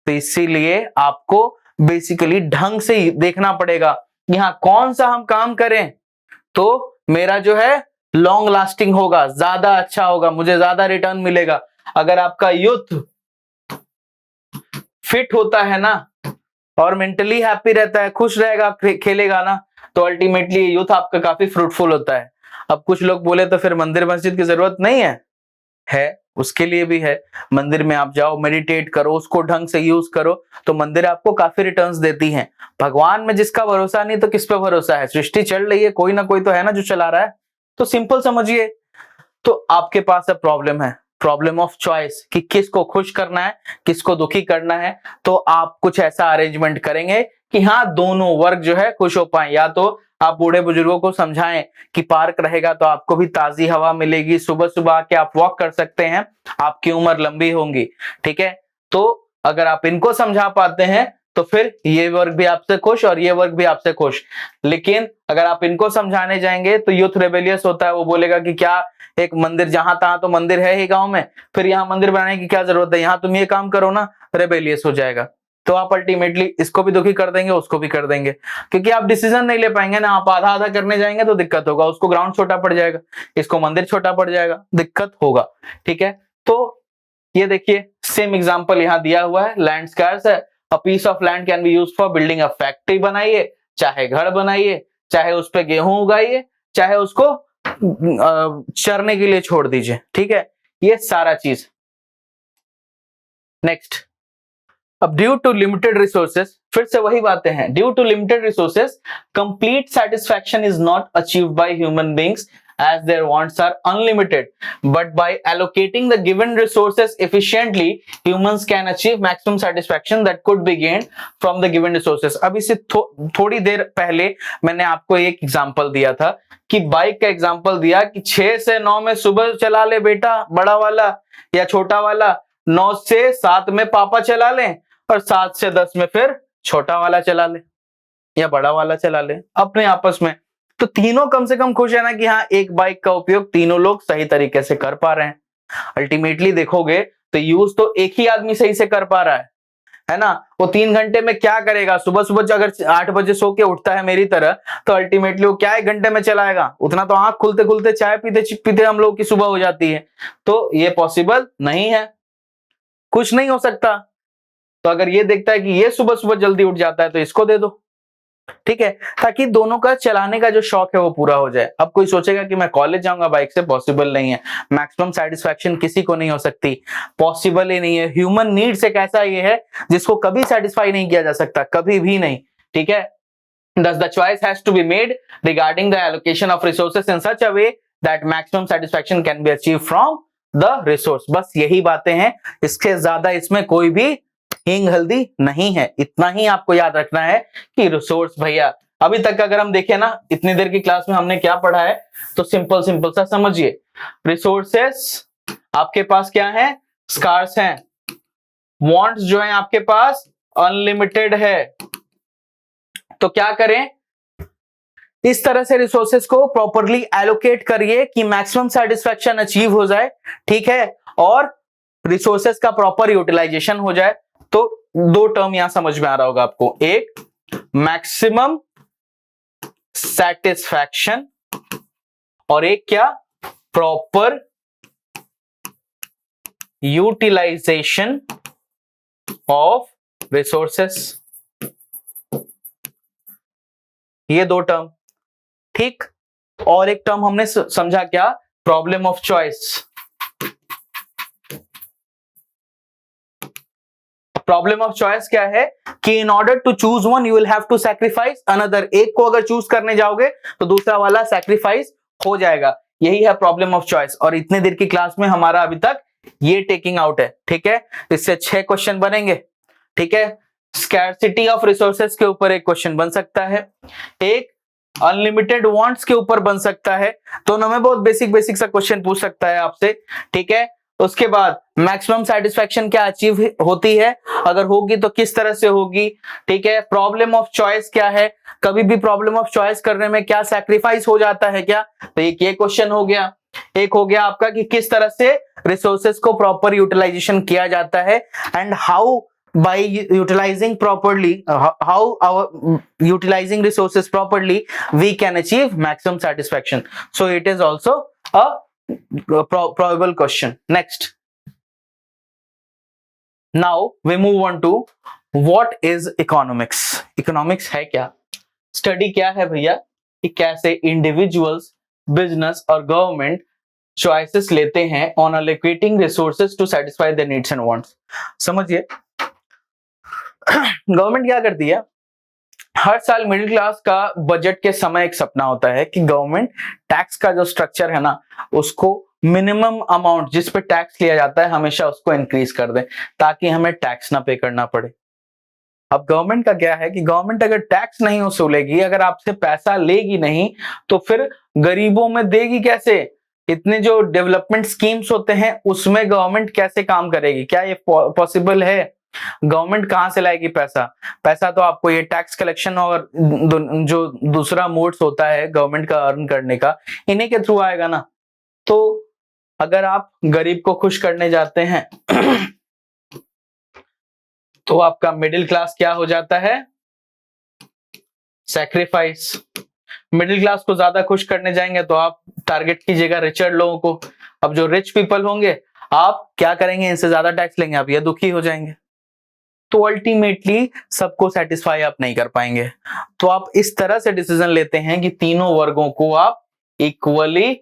तो इसीलिए आपको बेसिकली ढंग से देखना पड़ेगा कि हाँ, कौन सा हम काम करें तो मेरा जो है लॉन्ग लास्टिंग होगा, ज्यादा अच्छा होगा, मुझे ज्यादा रिटर्न मिलेगा। अगर आपका यूथ फिट होता है ना और मेंटली हैप्पी रहता है, खुश रहेगा, खेलेगा ना, तो अल्टीमेटली यूथ आपका काफी फ्रूटफुल होता है। अब कुछ लोग बोले तो फिर मंदिर मस्जिद की जरूरत नहीं है, उसके लिए भी है। मंदिर में आप जाओ, मेडिटेट करो, उसको ढंग से यूज करो, तो मंदिर आपको काफी रिटर्न्स देती हैं। भगवान में जिसका भरोसा नहीं तो किस पे भरोसा है? सृष्टि चल रही है, कोई ना कोई तो है ना जो चला रहा है। तो सिंपल समझिए। तो आपके पास अब प्रॉब्लम है, प्रॉब्लम ऑफ चॉइस, कि किसको खुश करना है, किसको दुखी करना है। तो आप कुछ ऐसा अरेंजमेंट करेंगे कि हाँ, दोनों वर्ग जो है खुश हो पाए। या तो आप बूढ़े बुजुर्गों को समझाएं कि पार्क रहेगा तो आपको भी ताजी हवा मिलेगी, सुबह सुबह आके आप वॉक कर सकते हैं, आपकी उम्र लंबी होगी, ठीक है। तो अगर आप इनको समझा पाते हैं तो फिर ये वर्ग भी आपसे खुश और ये वर्ग भी आपसे खुश। लेकिन अगर आप इनको समझाने जाएंगे तो यूथ रेबेलियस होता है, वो बोलेगा कि क्या एक मंदिर, जहां तहां तो मंदिर है ही गांव में, फिर यहाँ मंदिर बनाने की क्या जरूरत है, यहाँ तुम ये काम करो ना, रेबेलियस हो जाएगा। तो आप अल्टीमेटली इसको भी दुखी कर देंगे, उसको भी कर देंगे, क्योंकि आप डिसीजन नहीं ले पाएंगे ना। आप आधा आधा करने जाएंगे तो दिक्कत होगा, उसको ग्राउंड छोटा पड़ जाएगा, इसको मंदिर छोटा पड़ जाएगा, दिक्कत होगा, ठीक है। तो ये देखिए सेम एग्जांपल यहाँ दिया हुआ है, लैंड स्कार्स है। A piece of land can be used for building a factory, बनाइए, चाहे घर बनाइए, चाहे उस पे गेहूं उगाइए, चाहे उसको चरने के लिए छोड़ दीजिए, ठीक है, ये सारा चीज। नेक्स्ट, अब ड्यू टू लिमिटेड रिसोर्सेस, फिर से वही बातें हैं, due to limited resources complete satisfaction is not achieved by human beings as their wants are unlimited, but by allocating the given resources efficiently, humans can achieve maximum satisfaction that could be gained from the given resources। अब इसे थोड़ी देर पहले मैंने आपको एक example दिया था कि बाइक का एग्जांपल दिया कि 6 से 9 में सुबह चला ले बेटा बड़ा वाला या छोटा वाला, 9 से 7 में पापा चला लें, और 7 से 10 में फिर छोटा वाला चला ले या बड़ा वाला चला ले अपने आपस में। तो तीनों कम से कम खुश है ना कि हाँ, एक बाइक का उपयोग तीनों लोग सही तरीके से कर पा रहे हैं। अल्टीमेटली देखोगे तो यूज तो एक ही आदमी सही से कर पा रहा है ना। वो 3 घंटे में क्या करेगा? सुबह सुबह अगर 8 बजे सो के उठता है मेरी तरह, तो अल्टीमेटली वो क्या 1 घंटे में चलाएगा? उतना तो आंख खुलते खुलते चाय पीते पीते हम लोग की सुबह हो जाती है। तो ये पॉसिबल नहीं है, कुछ नहीं हो सकता। तो अगर ये देखता है कि ये सुबह सुबह जल्दी उठ जाता है तो इसको दे दो, ठीक है, ताकि दोनों का चलाने का जो शौक है वो पूरा हो जाए। अब कोई सोचेगा कि मैं कॉलेज जाऊंगा बाइक से, पॉसिबल नहीं है। मैक्सिमम सेटिस्फैक्शन किसी को नहीं हो सकती, पॉसिबल ही नहीं है। ह्यूमन नीड्स एक ऐसा ये है जिसको कभी सेटिस्फाई नहीं किया जा सकता, कभी भी नहीं, ठीक है। Thus the choice has to be made regarding the allocation of resources in such a way that maximum satisfaction can be achieved from the resource। बस यही बातें हैं, इसके ज्यादा इसमें कोई भी हींग हल्दी नहीं है। इतना ही आपको याद रखना है कि रिसोर्स भैया, अभी तक अगर हम देखें ना, इतनी देर की क्लास में हमने क्या पढ़ा है, तो सिंपल सिंपल सा समझिए। रिसोर्सेस आपके पास क्या है? स्कार्स हैं। वांट्स जो है आपके पास अनलिमिटेड है। तो क्या करें? इस तरह से रिसोर्सेस को प्रॉपरली एलोकेट करिए कि मैक्सिमम सेटिस्फैक्शन अचीव हो जाए, ठीक है, और रिसोर्सेस का प्रॉपर यूटिलाइजेशन हो जाए। तो 2 टर्म यहां समझ में आ रहा होगा आपको, एक मैक्सिमम सेटिस्फैक्शन और एक क्या? Proper utilisation of resources. ये 2 टर्म, ठीक। और एक टर्म हमने समझा क्या? Problem of choice. Problem of choice क्या है कि in order to choose one you will have to sacrifice another, एक को अगर चूज करने जाओगे तो दूसरा वाला सैक्रिफाइस हो जाएगा, यही है प्रॉब्लम ऑफ चॉइस। और इतने देर की क्लास में हमारा अभी तक ये टेकिंग आउट है, ठीक है। इससे 6 क्वेश्चन बनेंगे, ठीक है। स्कैर्सिटी ऑफ रिसोर्सेज के ऊपर एक क्वेश्चन बन सकता है, एक अनलिमिटेड वांट्स के ऊपर बन सकता है, दोनों में बहुत बेसिक बेसिक सा क्वेश्चन पूछ सकता है आपसे, ठीक है। उसके बाद मैक्सिमम सेटिस्फैक्शन क्या अचीव होती है, अगर होगी तो किस तरह से होगी, ठीक है। प्रॉब्लम ऑफ चॉइस क्या है, कभी भी प्रॉब्लम ऑफ चॉइस करने में क्या सैक्रिफाइस हो जाता है क्या, तो एक ये क्वेश्चन हो गया। एक हो गया आपका कि किस तरह से रिसोर्सेज को प्रॉपर यूटिलाइजेशन किया जाता है, and how by utilizing properly how our utilizing resources properly we can achieve maximum satisfaction. So it is also a probable question. Next, now we move on to what is economics. Economics है क्या, study क्या है भैया, कि कैसे individuals, business और government choices लेते हैं on allocating resources to satisfy their needs and wants. समझिए, गवर्नमेंट क्या करती है, हर साल मिडिल क्लास का बजट के समय एक सपना होता है कि गवर्नमेंट टैक्स का जो स्ट्रक्चर है ना, उसको मिनिमम अमाउंट जिस पे टैक्स लिया जाता है हमेशा उसको इंक्रीज कर दे, ताकि हमें टैक्स ना पे करना पड़े। अब गवर्नमेंट का क्या है कि गवर्नमेंट अगर टैक्स नहीं वसूलेगी, अगर आपसे पैसा लेगी नहीं, तो फिर गरीबों में देगी कैसे, इतने जो डेवलपमेंट स्कीम्स होते हैं उसमें गवर्नमेंट कैसे काम करेगी, क्या ये पॉसिबल है? गवर्नमेंट कहां से लाएगी पैसा? पैसा तो आपको ये टैक्स कलेक्शन और जो दूसरा मोड्स होता है गवर्नमेंट का अर्न करने का, इन्हीं के थ्रू आएगा ना। तो अगर आप गरीब को खुश करने जाते हैं तो आपका मिडिल क्लास क्या हो जाता है, सैक्रिफाइस। मिडिल क्लास को ज्यादा खुश करने जाएंगे तो आप टारगेट कीजिएगा रिचर लोगों को। अब जो रिच पीपल होंगे आप क्या करेंगे, इनसे ज्यादा टैक्स लेंगे, आप ये दुखी हो जाएंगे, तो अल्टीमेटली सबको सेटिस्फाई आप नहीं कर पाएंगे। तो आप इस तरह से डिसीजन लेते हैं कि तीनों वर्गों को आप इक्वली,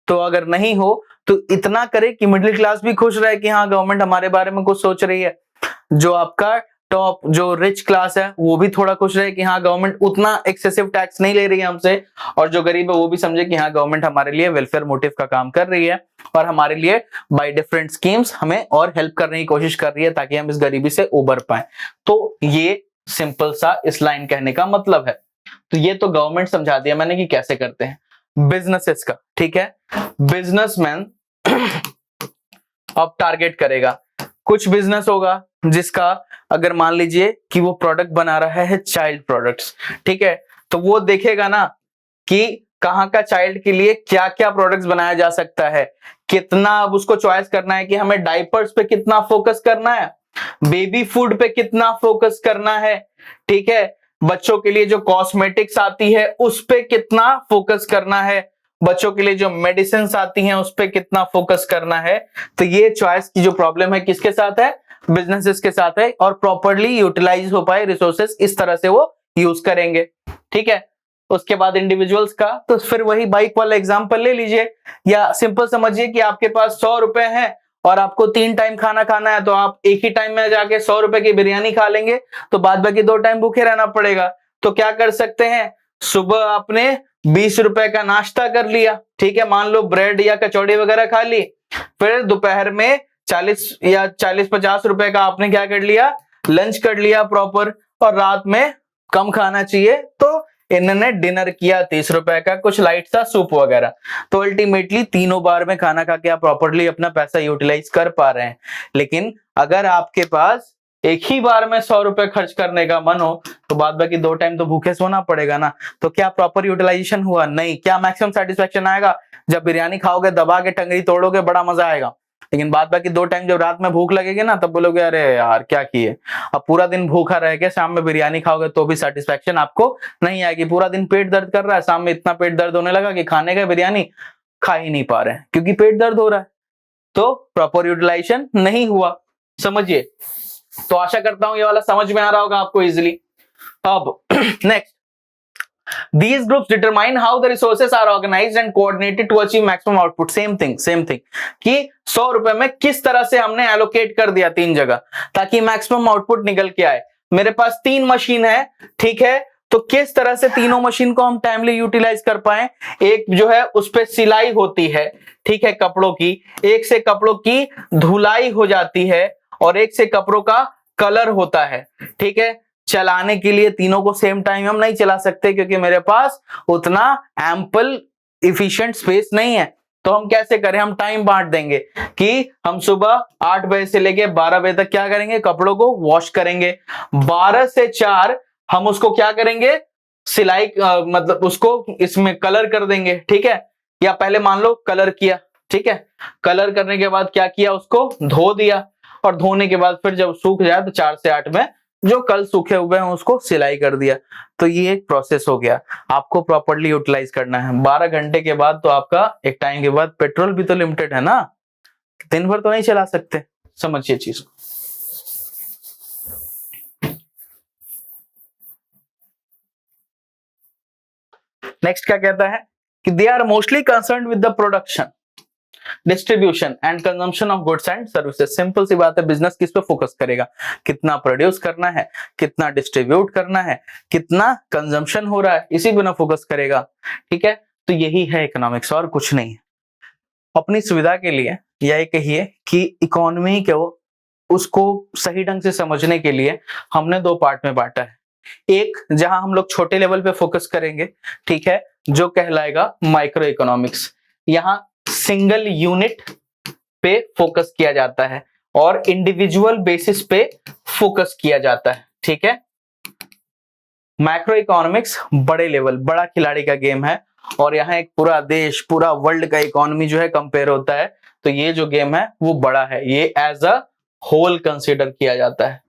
तो अगर नहीं हो तो इतना करे कि मिडिल क्लास भी खुश रहे कि हाँ गवर्नमेंट हमारे बारे में कुछ सोच रही है, जो आपका टॉप जो रिच क्लास है वो भी थोड़ा खुश रहे कि हाँ गवर्नमेंट उतना एक्सेसिव टैक्स नहीं ले रही है हमसे, और जो गरीब है वो भी समझे कि हाँ गवर्नमेंट हमारे लिए वेलफेयर मोटिव का काम कर रही है और हमारे लिए बाय डिफरेंट स्कीम्स हमें और हेल्प करने की कोशिश कर रही है ताकि हम इस गरीबी से उबर पाए। तो ये सिंपल सा इस लाइन कहने का मतलब है। तो ये तो गवर्नमेंट समझा दिया मैंने कि कैसे करते हैं बिजनेसेस का, ठीक है। बिजनेसमैन अब टारगेट करेगा, कुछ बिजनेस होगा जिसका अगर मान लीजिए कि वो प्रोडक्ट बना रहा है चाइल्ड प्रोडक्ट्स, ठीक है, तो वो देखेगा ना कि कहाँ का चाइल्ड के लिए क्या क्या प्रोडक्ट्स बनाया जा सकता है, कितना अब उसको चॉइस करना है कि हमें डायपर्स पे कितना फोकस करना है, बेबी फूड पे कितना फोकस करना है, ठीक है, बच्चों के लिए जो कॉस्मेटिक्स आती है उस पे कितना फोकस करना है, बच्चों के लिए जो मेडिसिन आती हैं उस पे कितना फोकस करना है। तो ये चॉइस की जो प्रॉब्लम है किसके साथ है, बिजनेसेस के साथ है, और प्रॉपर्ली यूटिलाइज हो पाए रिसोर्सेस इस तरह से वो यूज करेंगे, ठीक है। उसके बाद इंडिविजुअल्स का, तो फिर वही बाइक वाला एग्जांपल ले लीजिए, या सिंपल समझिए कि आपके पास 100 रुपए हैं और आपको 3 टाइम खाना खाना है, तो आप एक ही टाइम में जाके 100 रुपए की बिरयानी खा लेंगे, तो बाद बाकी 2 टाइम भूखे रहना पड़ेगा। तो क्या कर सकते हैं, सुबह आपने 20 रुपए का नाश्ता कर लिया, ठीक है, मान लो ब्रेड या कचौड़ी वगैरह खा ली, फिर दोपहर में 40 या 40-50 रुपए का आपने क्या कर लिया, लंच कर लिया प्रॉपर, और रात में कम खाना चाहिए तो इन्होंने डिनर किया 30 रुपए का, कुछ लाइट सा सूप वगैरह। तो अल्टीमेटली तीनों बार में खाना खा के आप प्रॉपरली अपना पैसा यूटिलाइज कर पा रहे हैं। लेकिन अगर आपके पास एक ही बार में 100 रुपए खर्च करने का मन हो तो बाद बाकी 2 टाइम तो भूखे सोना पड़ेगा ना। तो क्या प्रॉपर यूटिलाइजेशन हुआ? नहीं। क्या मैक्सिमम सेटिस्फेक्शन आएगा? जब बिरयानी खाओगे, दबा के टंगरी तोड़ोगे, बड़ा मजा आएगा, लेकिन बाद बाकी 2 टाइम जब रात में भूख लगेगी ना, तब बोलोगे अरे यार क्या किए। अब पूरा दिन भूखा रह के शाम में बिरयानी खाओगे तो भी सेटिस्फेक्शन आपको नहीं आएगी। पूरा दिन पेट दर्द कर रहा है, शाम में इतना पेट दर्द होने लगा कि खाने का बिरयानी खा ही नहीं पा रहे हैं क्योंकि पेट दर्द हो रहा है। तो प्रॉपर यूटिलाइजेशन नहीं हुआ, समझिए। तो आशा करता हूं ये वाला समझ में आ रहा होगा आपको इजिली। अब next, These groups determine how the resources are organized and coordinated to achieve maximum output. Same thing कि 100 रुपए में किस तरह से हमने एलोकेट कर दिया 3 जगह ताकि मैक्सिमम आउटपुट निकल के आए। मेरे पास 3 मशीन है, ठीक है, तो किस तरह से तीनों मशीन को हम टाइमली यूटिलाइज कर पाए। एक जो है उस पे सिलाई होती है, ठीक है, कपड़ों की, एक से कपड़ों की धुलाई हो जाती है और एक से कपड़ों का कलर होता है, ठीक है। चलाने के लिए तीनों को सेम टाइम हम नहीं चला सकते क्योंकि मेरे पास उतना एम्पल इफिशिएंट स्पेस नहीं है। तो हम कैसे करें, हम टाइम बांट देंगे कि हम सुबह 8 बजे से लेके 12 बजे तक क्या करेंगे, कपड़ों को वॉश करेंगे। 12 से 4 हम उसको क्या करेंगे, सिलाई मतलब उसको इसमें कलर कर देंगे, ठीक है। या पहले मान लो कलर किया, ठीक है, कलर करने के बाद क्या किया, उसको धो दिया और धोने के बाद फिर जब सूख जाए तो 4 से 8 में जो कल सूखे हुए हैं उसको सिलाई कर दिया। तो ये एक प्रोसेस हो गया, आपको प्रॉपर्ली यूटिलाइज करना है। 12 घंटे के बाद तो आपका एक टाइम के बाद पेट्रोल भी तो लिमिटेड है ना, दिन भर तो नहीं चला सकते, समझिए चीज को। नेक्स्ट क्या कहता है कि they are mostly concern with the production, distribution and consumption of goods and services. Simple सी बात है, बिजनेस किस पे फोकस करेगा, कितना प्रोड्यूस करना है, कितना डिस्ट्रीब्यूट करना है, कितना कंजम्पशन हो रहा है, इसी पे ना फोकस करेगा, ठीक है। तो यही है इकोनॉमिक्स और कुछ नहीं है। अपनी सुविधा के लिए या ये कहिए कि इकोनॉमी को उसको सही ढंग से समझने के लिए हमने 2 पार्ट में बांटा है। एक जहां हम लोग छोटे लेवल पे फोकस करेंगे, ठीक है, जो कहलाएगा माइक्रो इकोनॉमिक्स। यहाँ सिंगल यूनिट पे फोकस किया जाता है और इंडिविजुअल बेसिस पे फोकस किया जाता है, ठीक है। मैक्रो इकोनॉमिक्स बड़े लेवल, बड़ा खिलाड़ी का गेम है और यहाँ एक पूरा देश, पूरा वर्ल्ड का इकोनॉमी जो है कंपेयर होता है। तो ये जो गेम है वो बड़ा है, ये एज अ होल कंसीडर किया जाता है।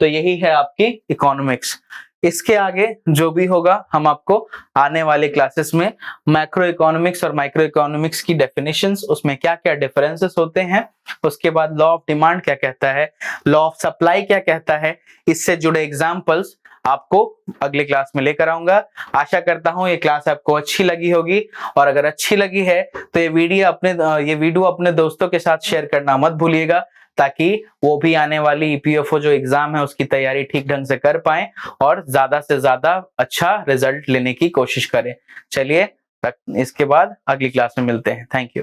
तो यही है आपकी इकोनॉमिक्स। इसके आगे जो भी होगा हम आपको आने वाले क्लासेस में मैक्रो इकोनॉमिक्स और माइक्रो इकोनॉमिक्स की डेफिनेशंस, उसमें क्या क्या डिफरेंसेस होते हैं, उसके बाद लॉ ऑफ डिमांड क्या कहता है, लॉ ऑफ सप्लाई क्या कहता है, इससे जुड़े एग्जांपल्स आपको अगले क्लास में लेकर आऊंगा। आशा करता हूं ये क्लास आपको अच्छी लगी होगी और अगर अच्छी लगी है तो ये वीडियो अपने दोस्तों के साथ शेयर करना मत भूलिएगा ताकि वो भी आने वाली ईपीएफओ जो एग्जाम है उसकी तैयारी ठीक ढंग से कर पाएं और ज्यादा से ज्यादा अच्छा रिजल्ट लेने की कोशिश करें। चलिए इसके बाद अगली क्लास में मिलते हैं। Thank you.